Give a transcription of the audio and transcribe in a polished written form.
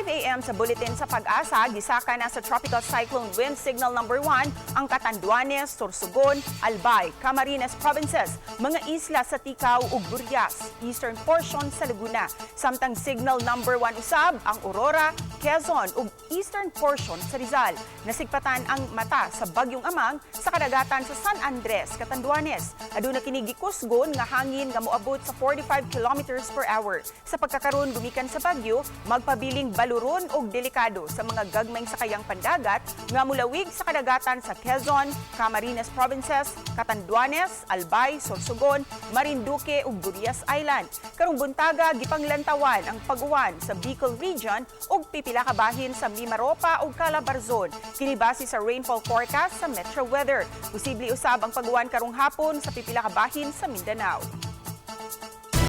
a.m. sa Bulletin sa Pag-asa, gisaka na sa Tropical Cyclone Wind Signal number 1 ang Catanduanes, Sorsogon, Albay, Camarines Provinces, mga isla sa Ticao ug Burias, eastern portion sa Laguna. Samtang Signal number 1 usab ang Aurora, Quezon ug eastern portion sa Rizal. Nasigpatan ang mata sa Bagyong Amang sa kadagatan sa San Andres, Catanduanes. Aduna kini gikusgon nga hangin nga moabot sa 45 kilometers per hour. Sa pagkakaroon gumikan sa bagyo, magpabiling baluron og delikado sa mga gagmayng sakayang pandagat nga mulawig sa kadagatan sa Quezon, Camarines Provinces, Catanduanes, Albay, Sorsogon, Marinduque ug Burias Island. Karong buntaga gipanglantawan ang pag-uwan sa Bicol Region ug pipila ka bahin sa Mimaropa ug Calabarzon. Kini base sa rainfall forecast sa Metro Weather. Posible usab ang pag-uwan karong hapon sa pipila ka bahin sa Mindanao.